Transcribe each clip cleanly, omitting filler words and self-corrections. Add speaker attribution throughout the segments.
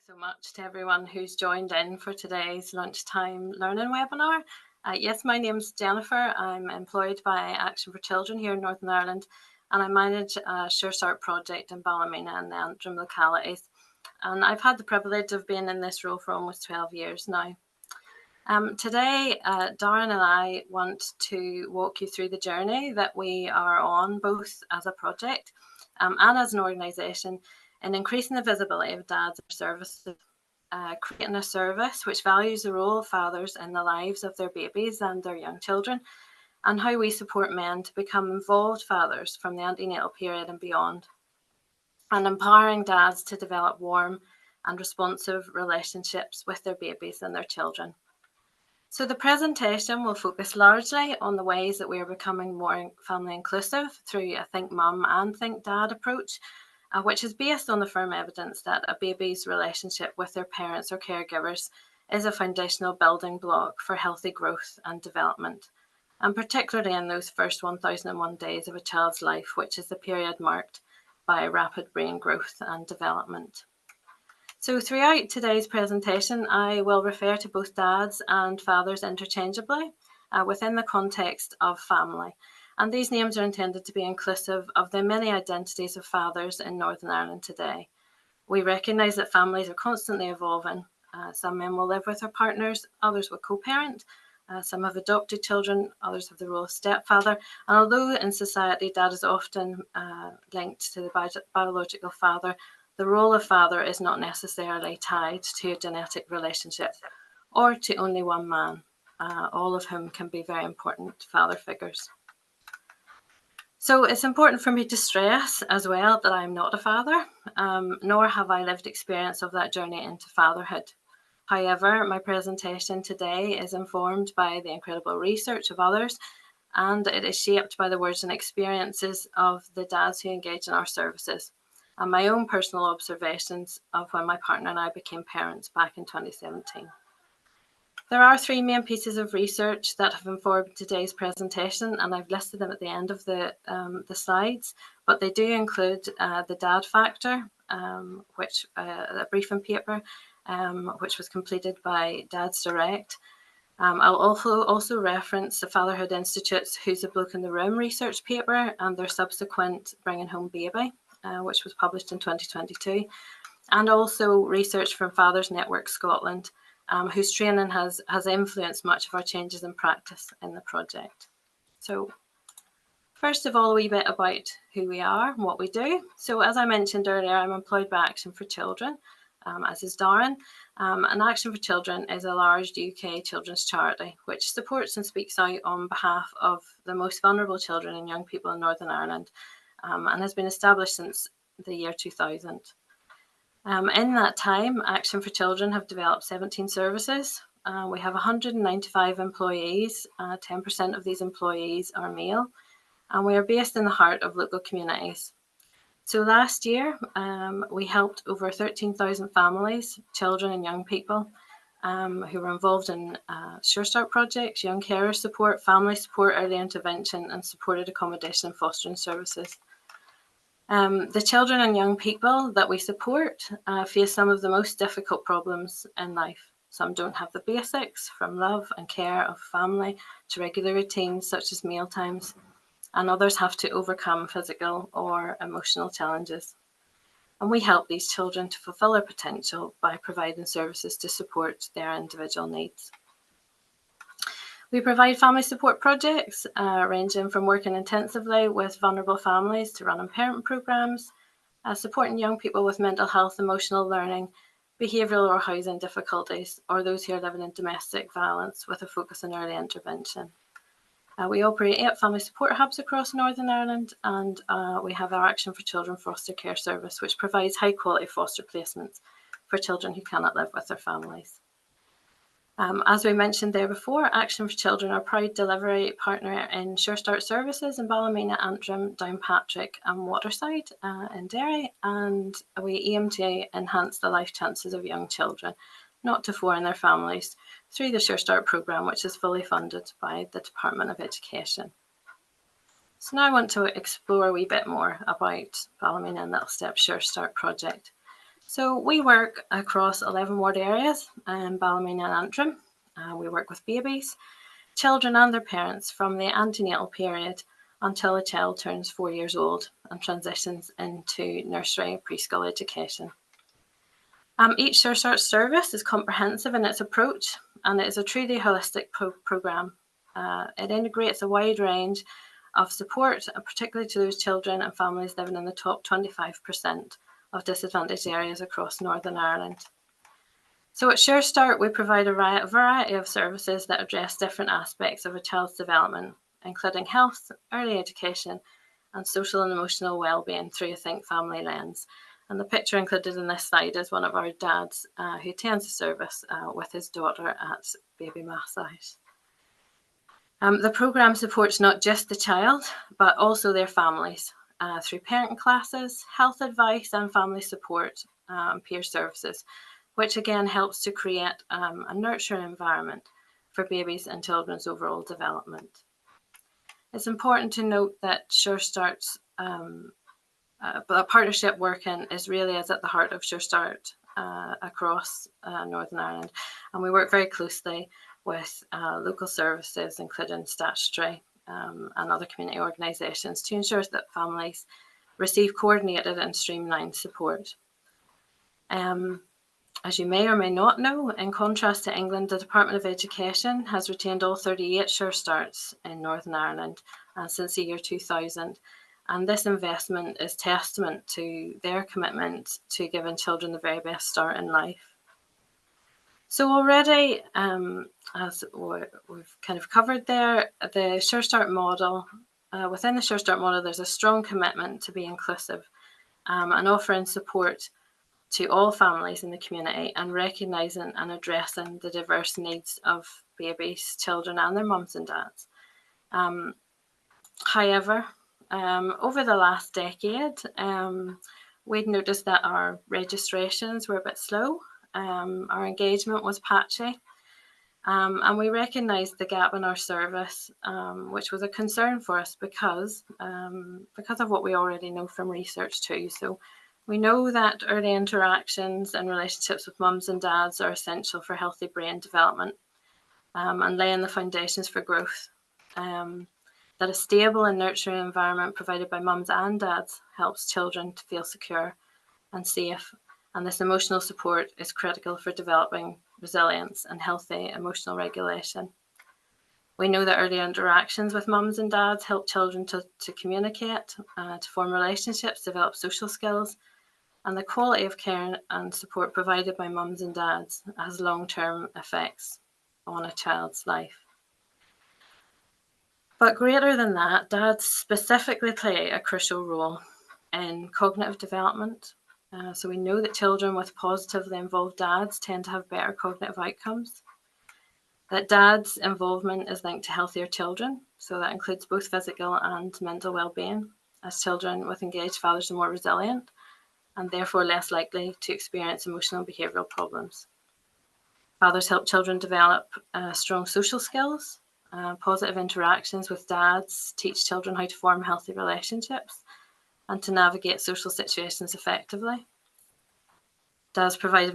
Speaker 1: So much to everyone who's joined in for today's lunchtime learning webinar. Yes, my name's Jennifer. I'm employed by Action for Children here in Northern Ireland, and I manage a SureStart project in Ballymena and the Antrim localities. And I've had the privilege of being in this role for almost 12 years now. Today, Darren and I want to walk you through the journey that we are on, both as a project and as an organisation, in increasing the visibility of dads and services, creating a service which values the role of fathers in the lives of their babies and their young children, and how we support men to become involved fathers from the antenatal period and beyond, and empowering dads to develop warm and responsive relationships with their babies and their children. So the presentation will focus largely on the ways that we are becoming more family inclusive through a Think Mum and Think Dad approach, which is based on the firm evidence that a baby's relationship with their parents or caregivers is a foundational building block for healthy growth and development, and particularly in those first 1001 days of a child's life, which is the period marked by rapid brain growth and development. So throughout today's presentation, I will refer to both dads and fathers interchangeably within the context of family. And these names are intended to be inclusive of the many identities of fathers in Northern Ireland today. We recognise that families are constantly evolving. Some men will live with their partners, others will co-parent. Some have adopted children, others have the role of stepfather. And although in society dad is often linked to the biological father, the role of father is not necessarily tied to a genetic relationship or to only one man, all of whom can be very important father figures. So it's important for me to stress as well that I'm not a father, nor have I lived experience of that journey into fatherhood. However, my presentation today is informed by the incredible research of others, and it is shaped by the words and experiences of the dads who engage in our services, and my own personal observations of when my partner and I became parents back in 2017. There are three main pieces of research that have informed today's presentation, and I've listed them at the end of the slides, but they do include the dad factor, which a briefing paper, which was completed by Dads Direct. I'll also reference the Fatherhood Institute's Who's a Bloke in the Room research paper and their subsequent Bringing Home Baby, which was published in 2022, and also research from Fathers Network Scotland, whose training has influenced much of our changes in practice in the project. So first of all, a wee bit about who we are and what we do. So as I mentioned earlier, I'm employed by Action for Children, as is Darren. And Action for Children is a large UK children's charity which supports and speaks out on behalf of the most vulnerable children and young people in Northern Ireland, and has been established since the year 2000. In that time, Action for Children have developed 17 services. We have 195 employees. 10% of these employees are male, and we are based in the heart of local communities. So last year, we helped over 13,000 families, children and young people who were involved in SureStart projects, young carer support, family support, early intervention, and supported accommodation and fostering services. The children and young people that we support face some of the most difficult problems in life. Some don't have the basics, from love and care of family to regular routines such as mealtimes, and others have to overcome physical or emotional challenges. And we help these children to fulfill their potential by providing services to support their individual needs. We provide family support projects ranging from working intensively with vulnerable families to running parent programs, supporting young people with mental health, emotional learning, behavioural or housing difficulties, or those who are living in domestic violence with a focus on early intervention. We operate 8 family support hubs across Northern Ireland, and we have our Action for Children foster care service, which provides high quality foster placements for children who cannot live with their families. As we mentioned there before, Action for Children are a proud delivery partner in SureStart services in Ballymena, Antrim, Downpatrick and Waterside in Derry, and we aim to enhance the life chances of young children not to foreign their families through the SureStart programme, which is fully funded by the Department of Education. So now I want to explore a wee bit more about Ballymena and Little Step SureStart project. So we work across 11 ward areas in Ballymena and Antrim. We work with babies, children and their parents from the antenatal period until a child turns 4 years old and transitions into nursery preschool education. Each SureStart service is comprehensive in its approach, and it is a truly holistic programme. It integrates a wide range of support, particularly to those children and families living in the top 25% of disadvantaged areas across Northern Ireland. So at SureStart, we provide a variety of services that address different aspects of a child's development, including health, early education, and social and emotional well-being through a Think Family lens. And the picture included in this slide is one of our dads who attends the service with his daughter at baby massage. The programme supports not just the child, but also their families through parenting classes, health advice and family support and peer services, which again helps to create a nurturing environment for babies and children's overall development. It's important to note that SureStart's partnership working is at the heart of SureStart across Northern Ireland, and we work very closely with local services, including statutory and other community organisations, to ensure that families receive coordinated and streamlined support. As you may or may not know, in contrast to England, the Department of Education has retained all 38 SureStarts in Northern Ireland since the year 2000. And this investment is testament to their commitment to giving children the very best start in life. So already, as we've kind of covered there, the SureStart model, within the SureStart model, there's a strong commitment to be inclusive and offering support to all families in the community and recognising and addressing the diverse needs of babies, children and their mums and dads. However, over the last decade, we'd noticed that our registrations were a bit slow, our engagement was patchy, and we recognised the gap in our service, which was a concern for us because of what we already know from research too. So we know that early interactions and relationships with mums and dads are essential for healthy brain development and laying the foundations for growth. That a stable and nurturing environment provided by mums and dads helps children to feel secure and safe. And this emotional support is critical for developing resilience and healthy emotional regulation. We know that early interactions with mums and dads help children to communicate, to form relationships, develop social skills, and the quality of care and support provided by mums and dads has long-term effects on a child's life. But greater than that, dads specifically play a crucial role in cognitive development. So we know that children with positively involved dads tend to have better cognitive outcomes. That dads' involvement is linked to healthier children. So that includes both physical and mental well-being, as children with engaged fathers are more resilient and therefore less likely to experience emotional and behavioural problems. Fathers help children develop strong social skills. Positive interactions with dads teach children how to form healthy relationships and to navigate social situations effectively. Dads provide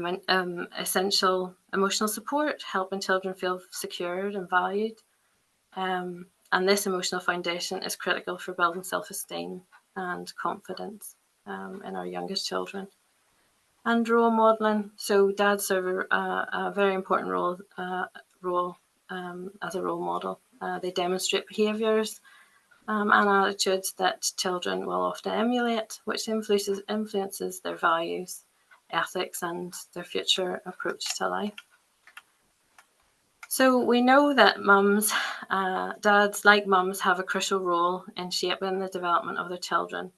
Speaker 1: essential emotional support, helping children feel secured and valued. And this emotional foundation is critical for building self-esteem and confidence in our youngest children. And role modelling. So dads serve a very important role as a role model. They demonstrate behaviours and attitudes that children will often emulate, which influences their values, ethics, and their future approach to life. So we know that dads like mums have a crucial role in shaping the development of their children.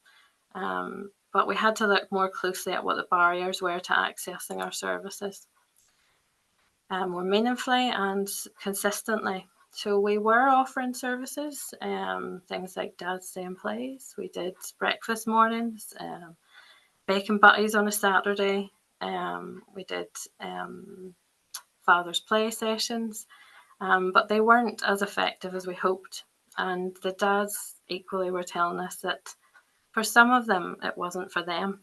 Speaker 1: But we had to look more closely at what the barriers were to accessing our services more meaningfully and consistently. So we were offering services, things like Dad's Day and Plays. We did breakfast mornings, bacon butties on a Saturday. We did Father's Play sessions, but they weren't as effective as we hoped. And the dads equally were telling us that for some of them, it wasn't for them.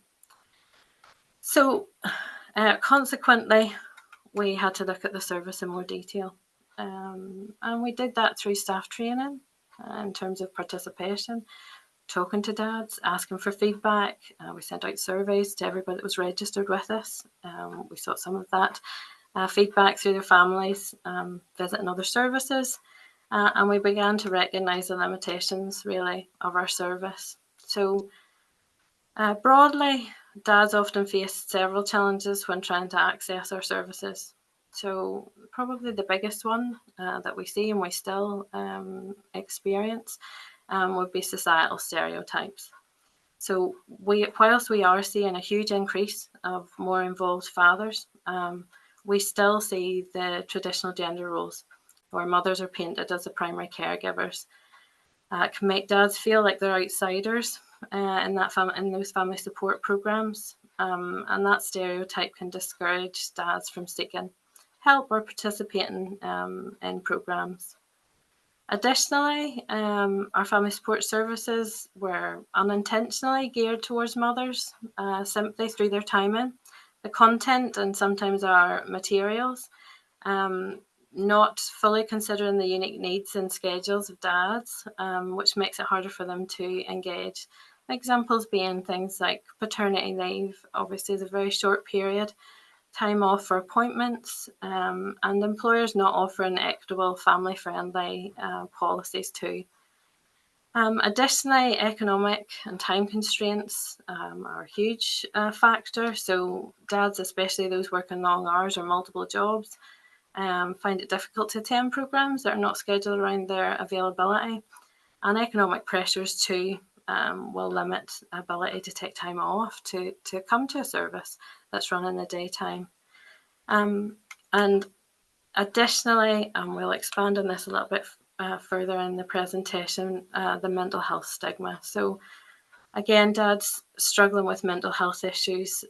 Speaker 1: So consequently, we had to look at the service in more detail. And we did that through staff training in terms of participation, talking to dads, asking for feedback. We sent out surveys to everybody that was registered with us. We sought some of that feedback through their families, visiting other services, and we began to recognise the limitations, really, of our service. So broadly, dads often face several challenges when trying to access our services. So probably the biggest one that we see and we still experience would be societal stereotypes. So whilst we are seeing a huge increase of more involved fathers, we still see the traditional gender roles where mothers are painted as the primary caregivers. It can make dads feel like they're outsiders in those family support programs, and that stereotype can discourage dads from seeking help or participating in programs. Additionally, our family support services were unintentionally geared towards mothers simply through their timing, the content, and sometimes our materials, not fully considering the unique needs and schedules of dads, which makes it harder for them to engage. Examples being things like paternity leave, obviously is a very short period, time off for appointments, and employers not offering equitable, family-friendly policies too. Additionally, economic and time constraints are a huge factor. So dads, especially those working long hours or multiple jobs, find it difficult to attend programs that are not scheduled around their availability. And economic pressures too will limit ability to take time off to come to a service that's run in the daytime. And additionally, we'll expand on this a little bit further in the presentation, the mental health stigma. So again, dads struggling with mental health issues,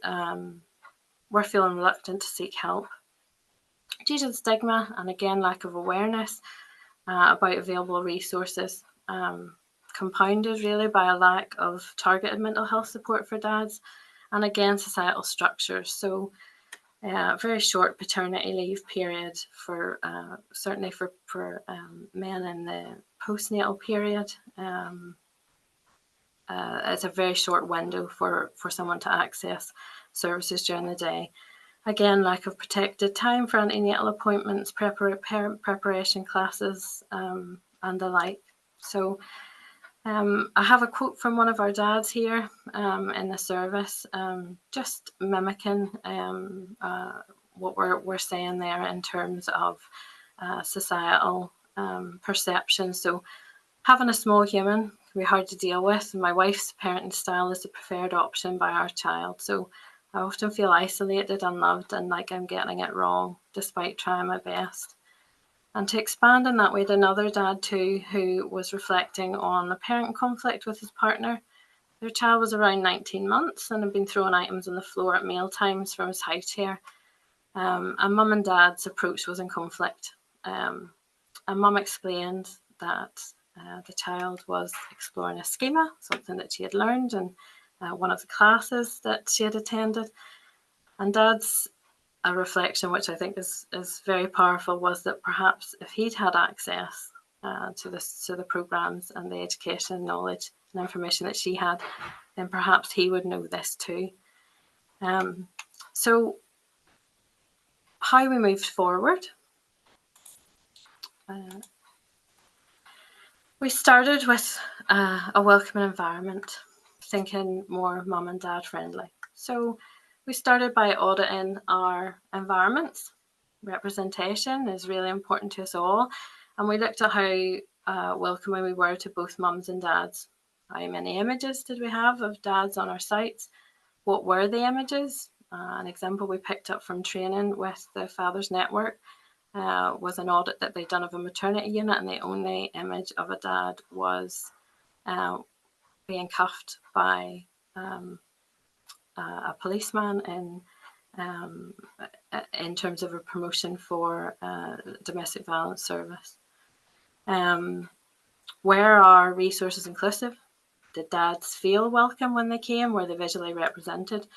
Speaker 1: we're feeling reluctant to seek help due to the stigma and again, lack of awareness about available resources, compounded really by a lack of targeted mental health support for dads, and again, societal structures. So very short paternity leave period for certainly for men in the postnatal period. It's a very short window for someone to access services during the day. Again, lack of protected time for antenatal appointments, parent preparation classes, and the like. So I have a quote from one of our dads here in the service, just mimicking what we're saying there in terms of societal perception. So having a small human can be hard to deal with, and my wife's parenting style is the preferred option by our child. So I often feel isolated, unloved, and like I'm getting it wrong, despite trying my best. And to expand on that, we had another dad too who was reflecting on a parent conflict with his partner. Their child was around 19 months and had been throwing items on the floor at meal times from his high chair. And mum and dad's approach was in conflict. And mum explained that the child was exploring a schema, something that she had learned in one of the classes that she had attended. And dad's a reflection, which I think is very powerful, was that perhaps if he'd had access to the programs and the education, knowledge, and information that she had, then perhaps he would know this too. So, how we moved forward. We started with a welcoming environment, thinking more mum and dad friendly. So we started by auditing our environments. Representation is really important to us all. And we looked at how welcoming we were to both mums and dads. How many images did we have of dads on our sites? What were the images? An example we picked up from training with the Fathers Network was an audit that they'd done of a maternity unit, and the only image of a dad was being cuffed by a policeman in terms of a promotion for domestic violence service. Were our resources inclusive? Did dads feel welcome when they came? Were they visually represented?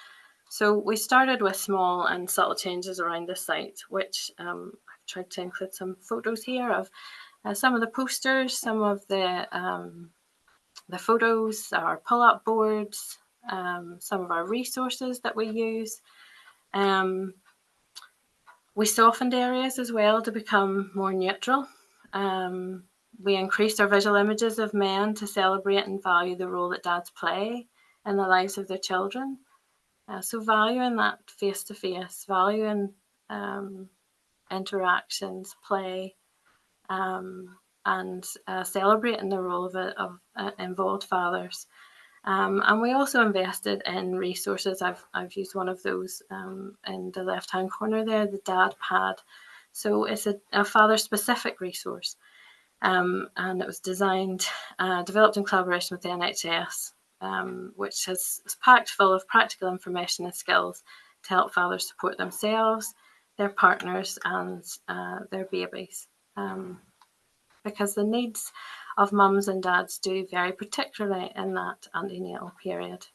Speaker 1: So we started with small and subtle changes around the site, which I've tried to include some photos here of some of the posters, some of the photos, our pull-up boards, some of our resources that we use. We softened areas as well to become more neutral. We increased our visual images of men to celebrate and value the role that dads play in the lives of their children. So valuing that face-to-face, valuing interactions, play, and celebrating the role of involved fathers. And we also invested in resources. I've used one of those in the left-hand corner there, the Dad Pad. So it's a father-specific resource. And it was designed, developed in collaboration with the NHS, which is packed full of practical information and skills to help fathers support themselves, their partners, and their babies. Because the needs of mums and dads do vary, particularly in that antenatal period.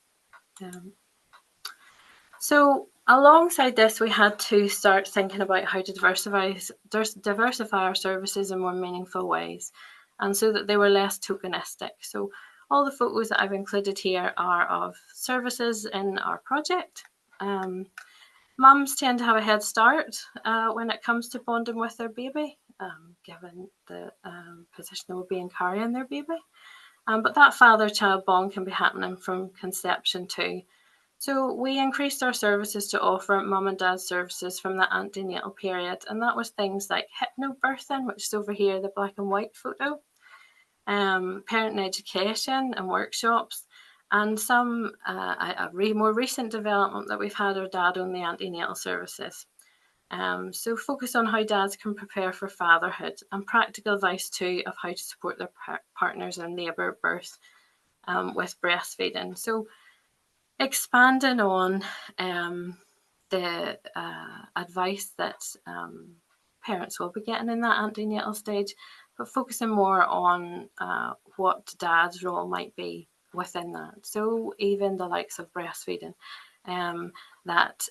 Speaker 1: So alongside this, we had to start thinking about how to diversify our services in more meaningful ways, and so that they were less tokenistic. So all the photos that I've included here are of services in our project. Mums tend to have a head start when it comes to bonding with their baby, given the position they will be in carrying their baby. But that father-child bond can be happening from conception too. So we increased our services to offer mum and dad services from the antenatal period, and that was things like hypnobirthing, which is over here, the black and white photo, parenting education and workshops, and some more recent development that we've had are dad-only antenatal services. So focus on how dads can prepare for fatherhood, and practical advice too of how to support their partners in labour, birth, with breastfeeding. So expanding on the advice that parents will be getting in that antenatal stage, but focusing more on what dad's role might be within that. So even the likes of breastfeeding, that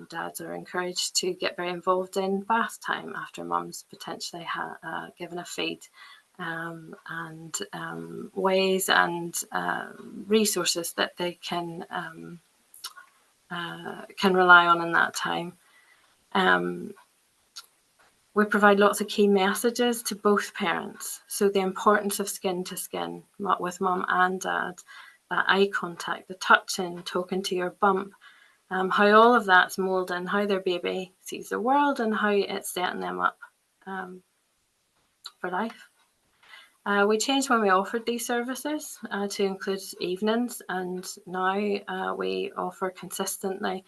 Speaker 1: dads are encouraged to get very involved in bath time after mum's potentially given a feed, and ways and resources that they can rely on in that time. We provide lots of key messages to both parents. So the importance of skin to skin with mum and dad, that eye contact, the touching, talking to your bump, how all of that's moulding how their baby sees the world and how it's setting them up for life. We changed when we offered these services to include evenings, and now we offer consistently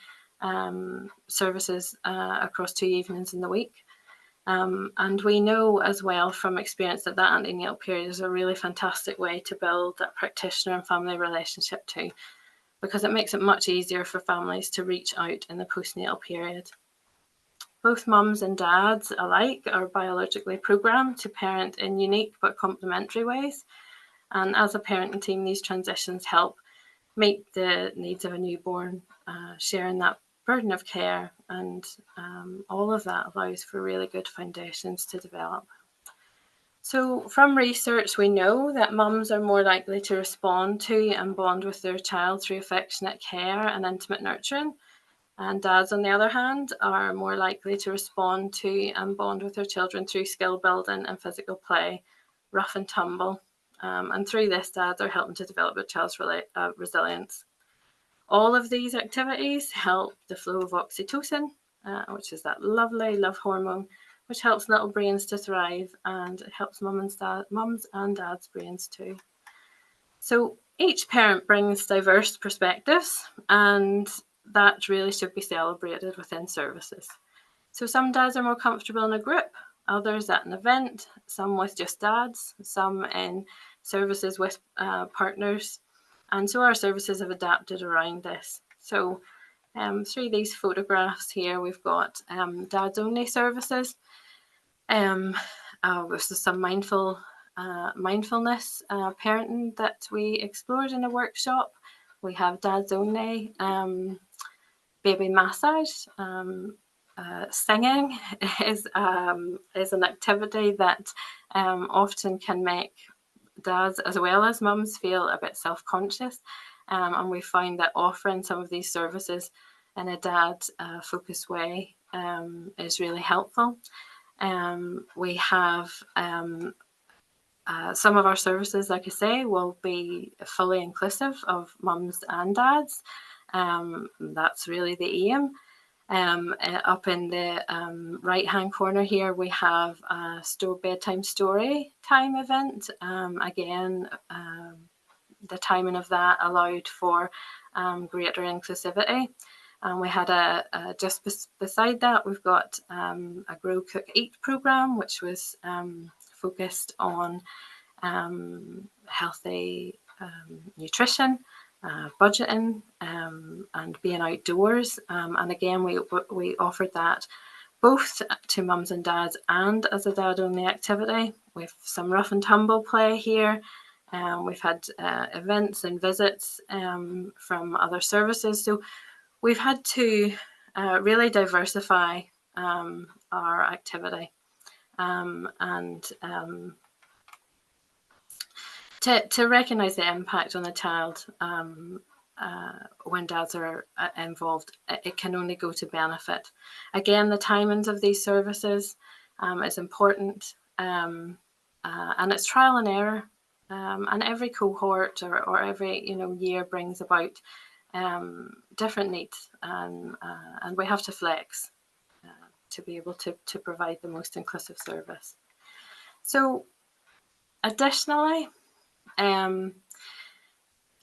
Speaker 1: services across 2 evenings in the week. And we know as well from experience that antenatal period is a really fantastic way to build that practitioner and family relationship too, because it makes it much easier for families to reach out in the postnatal period. Both mums and dads alike are biologically programmed to parent in unique but complementary ways. And as a parenting team, these transitions help meet the needs of a newborn, sharing that burden of care, and all of that allows for really good foundations to develop. So from research, we know that mums are more likely to respond to and bond with their child through affectionate care and intimate nurturing. And dads, on the other hand, are more likely to respond to and bond with their children through skill building and physical play, rough and tumble. And through this, dads are helping to develop their child's resilience. All of these activities help the flow of oxytocin, which is that lovely love hormone, which helps little brains to thrive, and it helps mums and dads' brains too. So each parent brings diverse perspectives, and that really should be celebrated within services. So some dads are more comfortable in a group, others at an event, some with just dads, some in services with partners. And so our services have adapted around this. So through these photographs here, we've got dads only services. This is some mindfulness parenting that we explored in a workshop. We have dads only baby massage. Singing is an activity that often can make dads as well as mums feel a bit self-conscious, and we find that offering some of these services in a dad focused way is really helpful. We have some of our services, like I say, will be fully inclusive of mums and dads. That's really the aim. Up in the right-hand corner here, we have a bedtime story time event. Again, the timing of that allowed for greater inclusivity. And we had just beside that, we've got a Grow, Cook, Eat program, which was focused on healthy nutrition, budgeting, and being outdoors. And again, we offered that both to mums and dads and as a dad-only activity. We've some rough and tumble play here. We've had events and visits from other services. So we've had to really diversify our activity to recognise the impact on the child when dads are involved. It can only go to benefit. Again, the timings of these services is important, and it's trial and error. And every cohort or every year brings about different needs, and we have to flex to be able to provide the most inclusive service. So additionally, on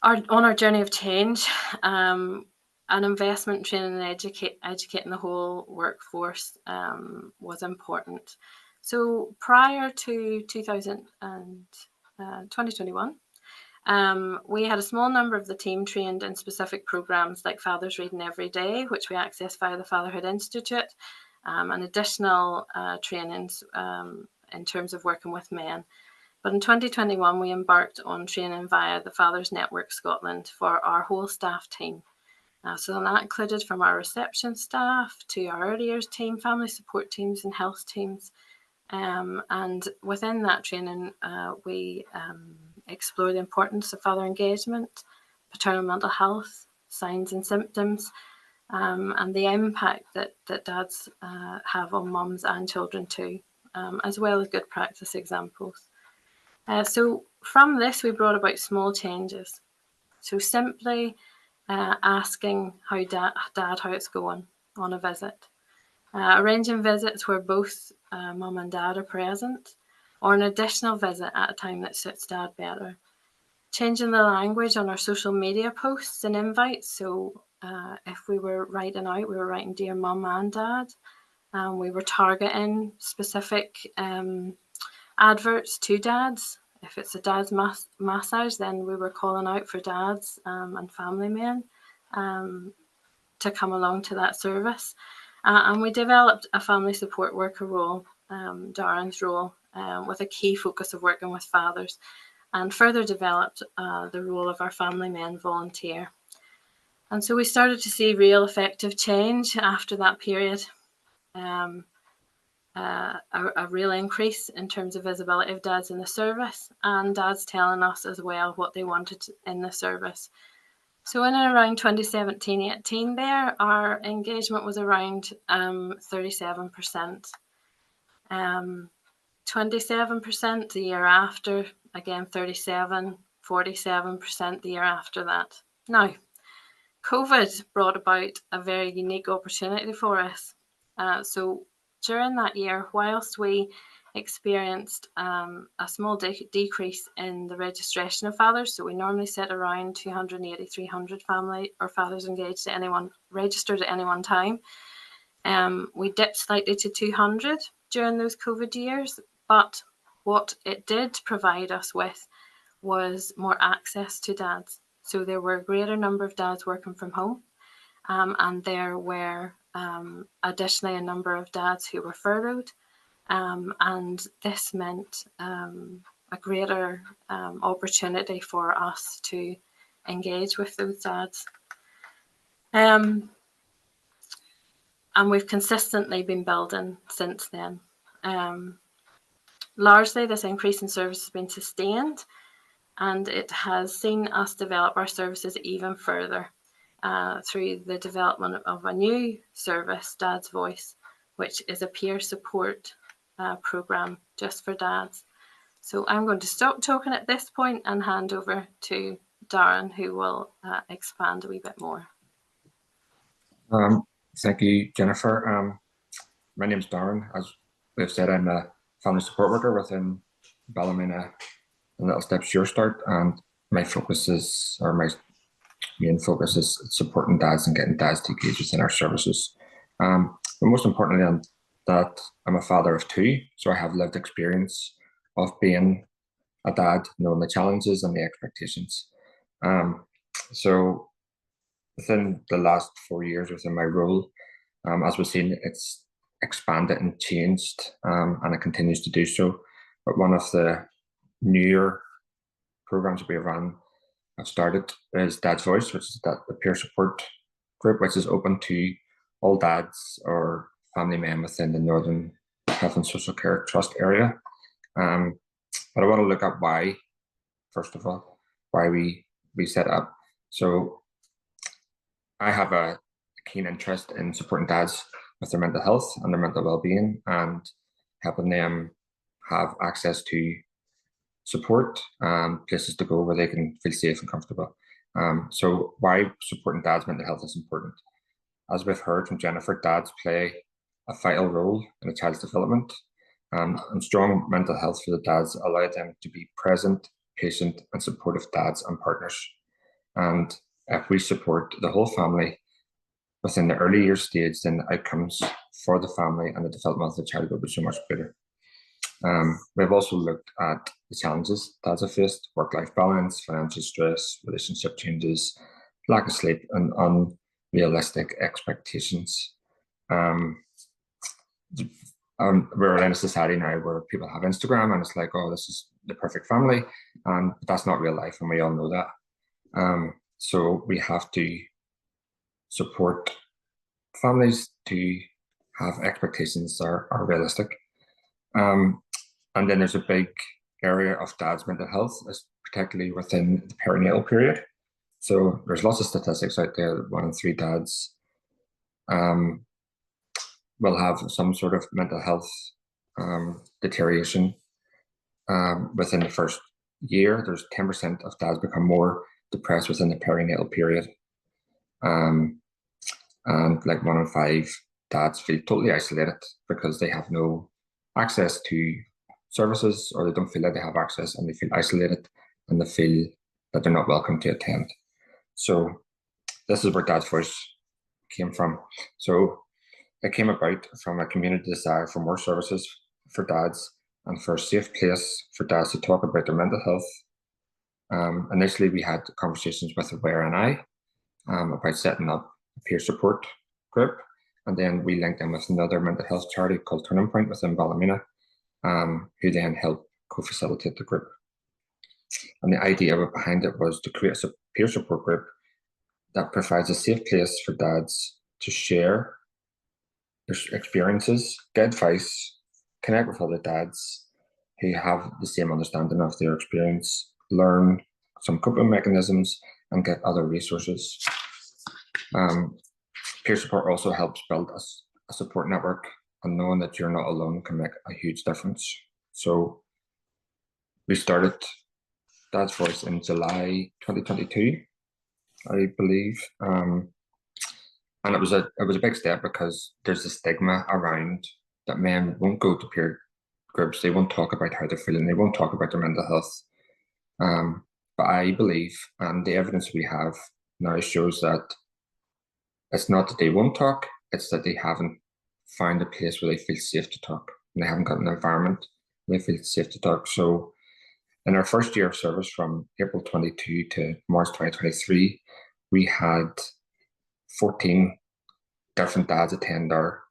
Speaker 1: our journey of change, an investment in training and educating the whole workforce was important. So prior to 2021, we had a small number of the team trained in specific programs like Father's Reading Every Day, which we accessed via the Fatherhood Institute, and additional trainings in terms of working with men. But in 2021, we embarked on training via the Fathers Network Scotland for our whole staff team. So that included from our reception staff to our early years team, family support teams and health teams. And within that training, we explore the importance of father engagement, paternal mental health, signs and symptoms, and the impact that dads have on mums and children too, as well as good practice examples. So from this, we brought about small changes. So simply asking how dad how it's going on a visit. Arranging visits where both mum and dad are present, or an additional visit at a time that suits dad better. Changing the language on our social media posts and invites. So if we were writing out, we were writing Dear Mum and Dad. We were targeting specific adverts to dads. If it's a dad's massage, then we were calling out for dads and family men to come along to that service. And we developed a family support worker role, Darren's role, with a key focus of working with fathers, and further developed the role of our family men volunteer. And so we started to see real effective change after that period. A real increase in terms of visibility of dads in the service, and dads telling us as well what they wanted in the service. So in and around 2017-18 there, our engagement was around 37%. 27% the year after, again 37, 47% the year after that. Now, COVID brought about a very unique opportunity for us. So during that year, whilst we experienced a small decrease in the registration of fathers, so we normally set around 280, 300 family or fathers engaged at registered at any one time. We dipped slightly to 200 during those COVID years, but what it did provide us with was more access to dads. So there were a greater number of dads working from home, and there were additionally a number of dads who were furloughed, and this meant a greater opportunity for us to engage with those dads. and we've consistently been building since then. Largely, this increase in service has been sustained, and it has seen us develop our services even further through the development of a new service, Dad's Voice, which is a peer support programme just for dads. So I'm going to stop talking at this point and hand over to Darren, who will expand a wee bit more.
Speaker 2: Thank you, Jennifer. My name's Darren. As we've said, I'm a family support worker within Ballymena and Little Steps SureStart, and my main focus is supporting dads and getting dads to engage within our services. But most importantly, that I'm a father of two, so I have lived experience of being a dad, knowing the challenges and the expectations. So within the last 4 years within my role, as we've seen, it's expanded and changed, and it continues to do so. But one of the newer programs we have started is Dad's Voice, which is the peer support group, which is open to all dads or family men within the Northern Health and Social Care Trust area. But I want to look at why, first of all, why we set up. So I have a keen interest in supporting dads with their mental health and their mental well-being, and helping them have access to support, places to go where they can feel safe and comfortable. So why supporting dads' mental health is important. As we've heard from Jennifer, dads play a vital role in a child's development, and strong mental health for the dads allow them to be present, patient, and supportive dads and partners. And if we support the whole family within the early years stage, then the outcomes for the family and the development of the child will be so much better. We've also looked at the challenges dads have faced: work-life balance, financial stress, relationship changes, lack of sleep, and unrealistic expectations. We're in a society now where people have Instagram and it's like, oh, this is the perfect family, but that's not real life, and we all know that. So we have to support families to have expectations that are realistic. And then there's a big area of dads' mental health, particularly within the perinatal period. So there's lots of statistics out there that 1 in 3 dads will have some sort of mental health deterioration within the first year. There's 10% of dads become more depressed within the perinatal period. And like 1 in 5 dads feel totally isolated because they have no access to services, or they don't feel like they have access, and they feel isolated, and they feel that they're not welcome to attend. So this is where Dad's Voice came from. So it came about from a community desire for more services for dads and for a safe place for dads to talk about their mental health. Initially, we had conversations with Aware and I about setting up a peer support group, and then we linked in with another mental health charity called Turning Point within Ballymena, who then helped co-facilitate the group. And the idea behind it was to create a peer support group that provides a safe place for dads to share their experiences, get advice, connect with other dads who have the same understanding of their experience, learn some coping mechanisms, and get other resources. Peer support also helps build a support network, and knowing that you're not alone can make a huge difference. So we started Dad's Voice in July 2022, I believe. And it was a big step, because there's a stigma around that men won't go to peer groups, they won't talk about how they're feeling, they won't talk about their mental health. But I believe, and the evidence we have now shows that it's not that they won't talk, it's that they haven't found a place where they feel safe to talk, and they haven't got an environment where they feel safe to talk. So in our first year of service, from April 22 to March 2023, we had 14 different dads attend our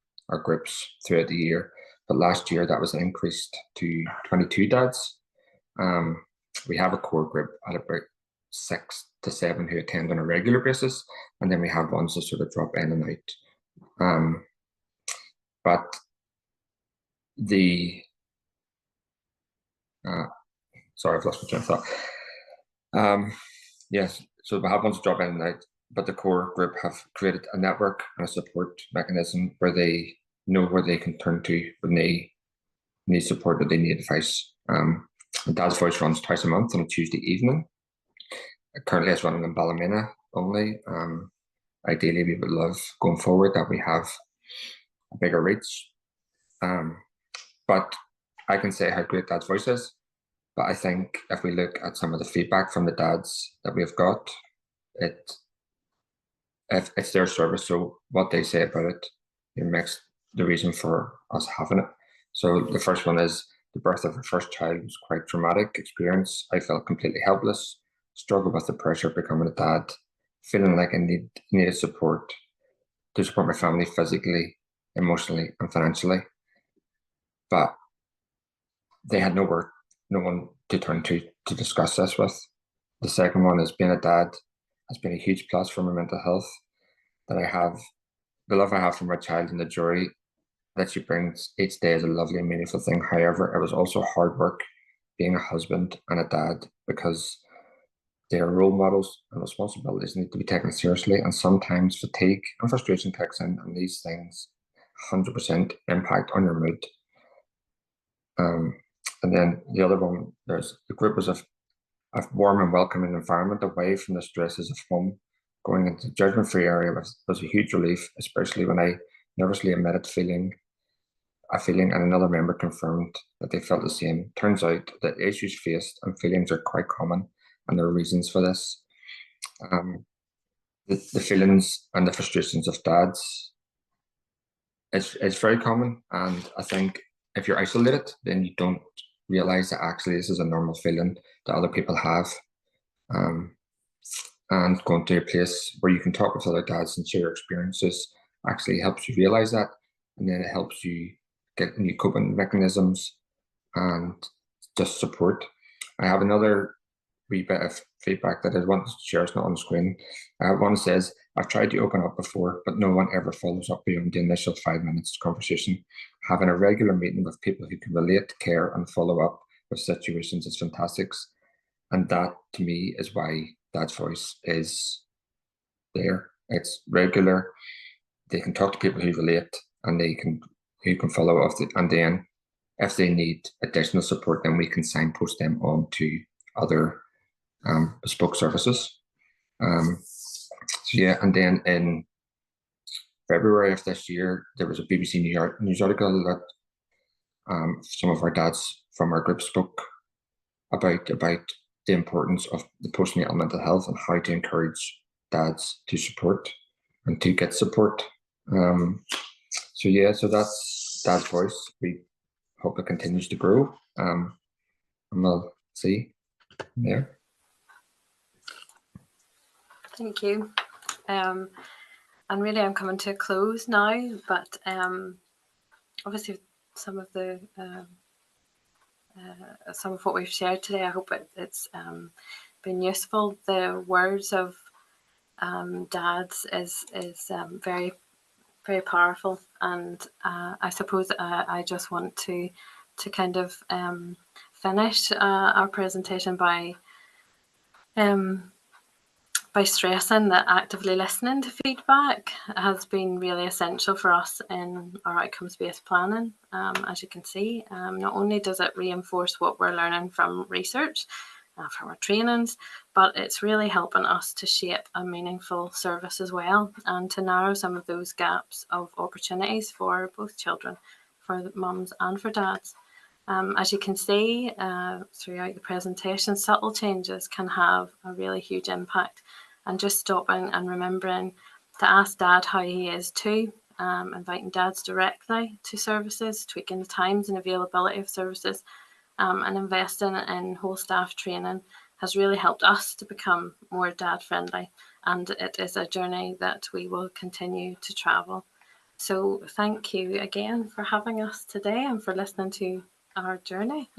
Speaker 2: groups throughout the year. But last year that was increased to 22 dads. We have a core group at about 6 to 7 who attend on a regular basis, and then we have ones that sort of drop in and out. But sorry, I've lost my train of thought. Yes, so we have ones that drop in and out, but the core group have created a network and a support mechanism where they know where they can turn to when they need support or they need advice. Dad's Voice runs twice a month on a Tuesday evening. Currently, it's running in Ballymena only. Ideally, we would love going forward that we have a bigger reach. But I can say how great Dad's Voice is. But I think if we look at some of the feedback from the dads that we've got, it's their service. So what they say about it makes the reason for us having it. So the first one is the birth of our first child was quite traumatic experience. I felt completely helpless, struggled with the pressure of becoming a dad, feeling like I needed support to support my family physically, emotionally, and financially. But they had no one to turn to discuss this with. The second one is being a dad has been a huge plus for my mental health. That I have the love I have for my child and the joy that she brings each day is a lovely and meaningful thing. However, it was also hard work being a husband and a dad because their role models and responsibilities need to be taken seriously, and sometimes fatigue and frustration kicks in, and these things 100% impact on your mood. And then the other one, the group was a warm and welcoming environment away from the stresses of home. Going into the judgment-free area was a huge relief, especially when I nervously admitted a feeling and another member confirmed that they felt the same. Turns out that issues faced and feelings are quite common, and there are reasons for this. The feelings and the frustrations of dads, it's very common, and I think if you're isolated, then you don't realize that actually this is a normal feeling that other people have. And going to a place where you can talk with other dads and share your experiences actually helps you realize that, and then it helps you get new coping mechanisms and just support. I have another wee bit of feedback that I want to share. It's not on the screen. One says, I've tried to open up before, but no one ever follows up beyond the initial 5 minutes of conversation. Having a regular meeting with people who can relate, care, and follow up with situations is fantastic. And that, to me, is why Dad's Voice is there. It's regular. They can talk to people who relate, and who can follow up. And then, if they need additional support, then we can signpost them on to other bespoke services. So yeah, and then in February of this year, there was a BBC news article that some of our dads from our group spoke about the importance of the postnatal mental health and how to encourage dads to support and to get support. So yeah, so that's Dad's Voice. We hope it continues to grow. And we'll see there.
Speaker 1: Thank you. And really, I'm coming to a close now, but obviously some of what we've shared today, I hope it's been useful. The words of dads is very, very powerful, and I suppose I just want to kind of finish our presentation by stressing that actively listening to feedback has been really essential for us in our outcomes-based planning. As you can see, not only does it reinforce what we're learning from research, from our trainings, but it's really helping us to shape a meaningful service as well, and to narrow some of those gaps of opportunities for both children, for the mums and for dads. As you can see throughout the presentation, subtle changes can have a really huge impact, and just stopping and remembering to ask Dad how he is too, inviting dads directly to services, tweaking the times and availability of services, and investing in whole staff training has really helped us to become more dad friendly, and it is a journey that we will continue to travel. So thank you again for having us today and for listening to our journey.